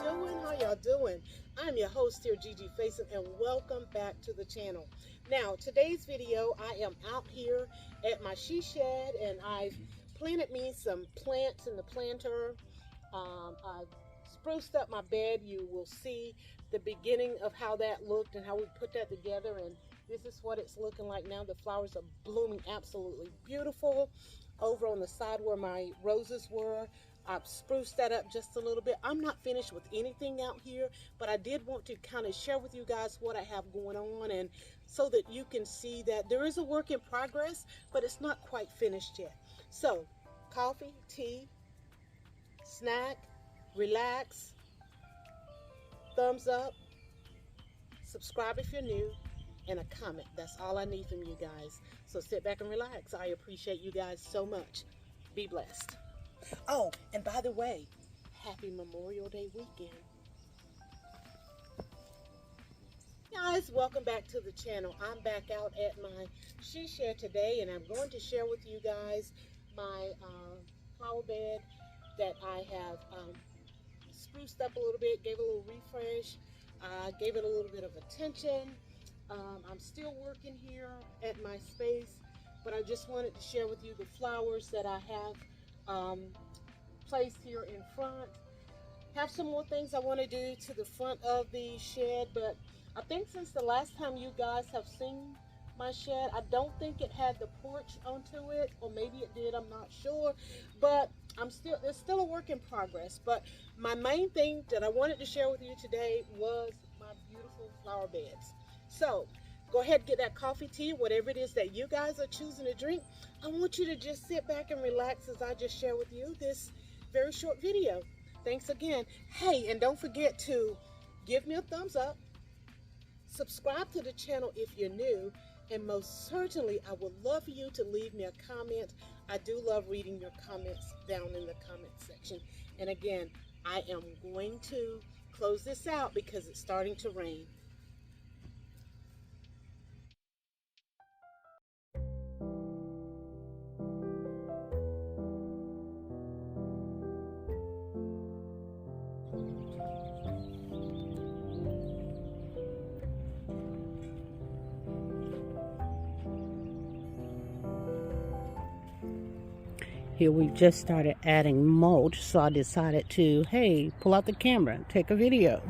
doing? How y'all doing? I'm your host here, Gigi Faison, and welcome back to the channel. Now, today's video, I am out here at my she shed, and I've planted me some plants in the planter. I spruced up my bed. You will see the beginning of how that looked and how we put that together, and this is what it's looking like now. The flowers are blooming absolutely beautiful. Over on the side where my roses were, I've spruced that up just a little bit. I'm not finished with anything out here, but I did want to kind of share with you guys what I have going on, and so that you can see that there is a work in progress, but it's not quite finished yet. So, coffee, tea, snack, relax, thumbs up, subscribe if you're new, and a comment. That's all I need from you guys. So sit back and relax. I appreciate you guys so much. Be blessed. Oh, and by the way, happy Memorial Day weekend. Guys, welcome back to the channel. I'm back out at my she shed today, and I'm going to share with you guys my flower bed that I have spruced up a little bit, gave it a little refresh, gave it a little bit of attention. I'm still working here at my space, but I just wanted to share with you the flowers that I have placed here in front. Have some more things I want to do to the front of the shed, but I think since the last time you guys have seen my shed, I don't think it had the porch onto it, or maybe it did, I'm not sure, but it's still a work in progress. But my main thing that I wanted to share with you today was my beautiful flower beds. So go ahead and get that coffee, tea, whatever it is that you guys are choosing to drink. I want you to just sit back and relax as I just share with you this very short video. Thanks again. Hey, and don't forget to give me a thumbs up, subscribe to the channel if you're new, and most certainly I would love for you to leave me a comment. I do love reading your comments down in the comment section. And again, I am going to close this out because it's starting to rain. Here we've just started adding mulch, so I decided to, hey, pull out the camera and take a video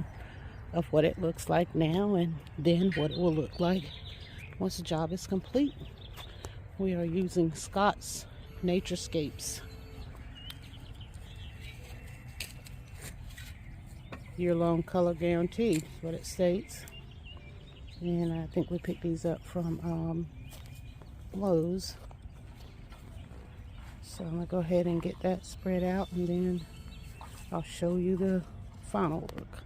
of what it looks like now, and then what it will look like once the job is complete. We are using Scott's Naturescapes year-long color guarantee, is what it states. And I think we picked these up from Lowe's. So I'm going to go ahead and get that spread out, and then I'll show you the final look.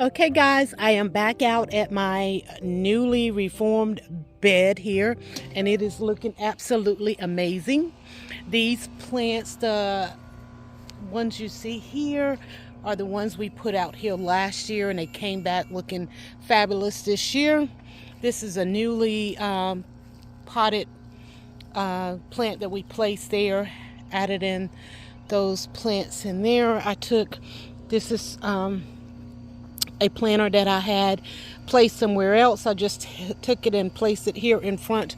Okay guys, I am back out at my newly reformed bed here, and it is looking absolutely amazing. These plants, the ones you see here, are the ones we put out here last year, and they came back looking fabulous this year. This is a newly potted plant that we placed there, added in those plants in there. This is a planter that I had placed somewhere else. I just took it and placed it here in front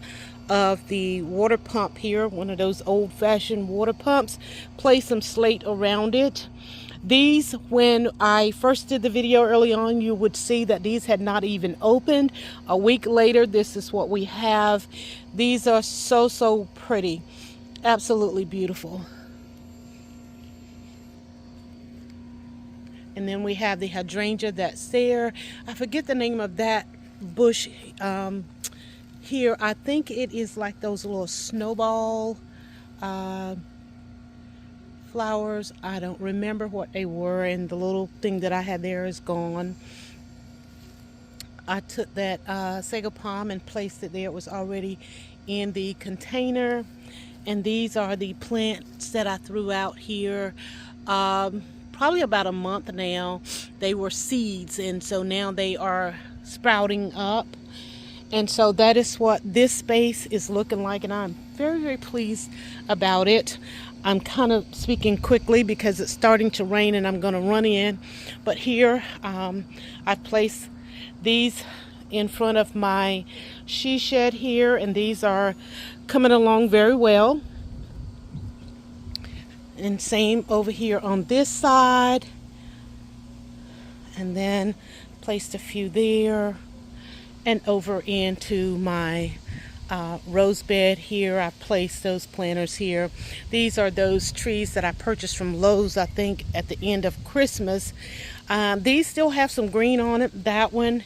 of the water pump here, one of those old-fashioned water pumps. Place some slate around it. These, when I first did the video early on, you would see that these had not even opened. A week later, this is what we have. These are so pretty. Absolutely beautiful. And then we have the hydrangea that's there. I forget the name of that bush here. I think it is like those little snowball flowers. I don't remember what they were, and the little thing that I had there is gone. I took that sago palm and placed it there. It was already in the container. And these are the plants that I threw out here probably about a month now. They were seeds, and so now they are sprouting up. And so that is what this space is looking like, and I'm very pleased about it. I'm kind of speaking quickly because it's starting to rain and I'm going to run in. But here I placed these in front of my she shed here, and these are coming along very well. And same over here on this side. And then placed a few there. And over into my rose bed here, I placed those planters here. These are those trees that I purchased from Lowe's, I think, at the end of Christmas. These still have some green on it, that one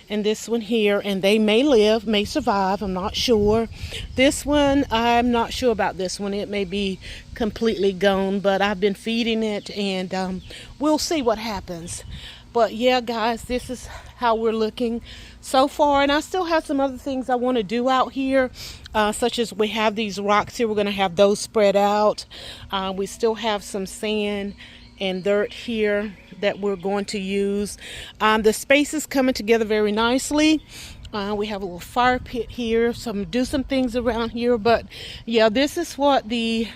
and this one here, and they may live, may survive, I'm not sure. This one, I'm not sure about this one. It may be completely gone, but I've been feeding it, and we'll see what happens. But yeah, guys, this is how we're looking so far. And I still have some other things I want to do out here, such as we have these rocks here. We're going to have those spread out. We still have some sand and dirt here that we're going to use. The space is coming together very nicely. We have a little fire pit here, so I'm going to do some things around here. But yeah, this is what the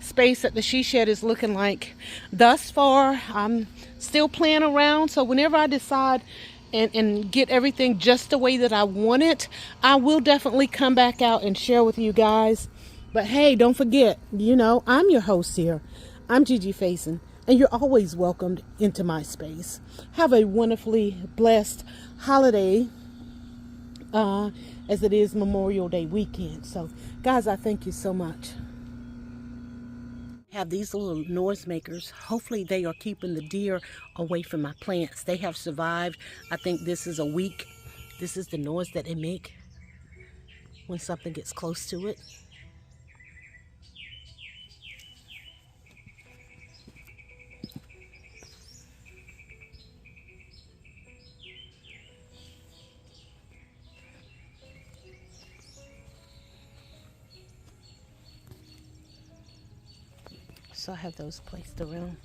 space at the she shed is looking like thus far. I'm still playing around, so whenever I decide and get everything just the way that I want it, I will definitely come back out and share with you guys. But hey, don't forget, you know, I'm your host here. I'm Gigi Faison, and you're always welcomed into my space. Have a wonderfully blessed holiday as it is Memorial Day weekend. So guys, I thank you so much. Have these little noise makers. Hopefully they are keeping the deer away from my plants. They have survived. I think this is a week. This is the noise that they make when something gets close to it. So I have those placed around.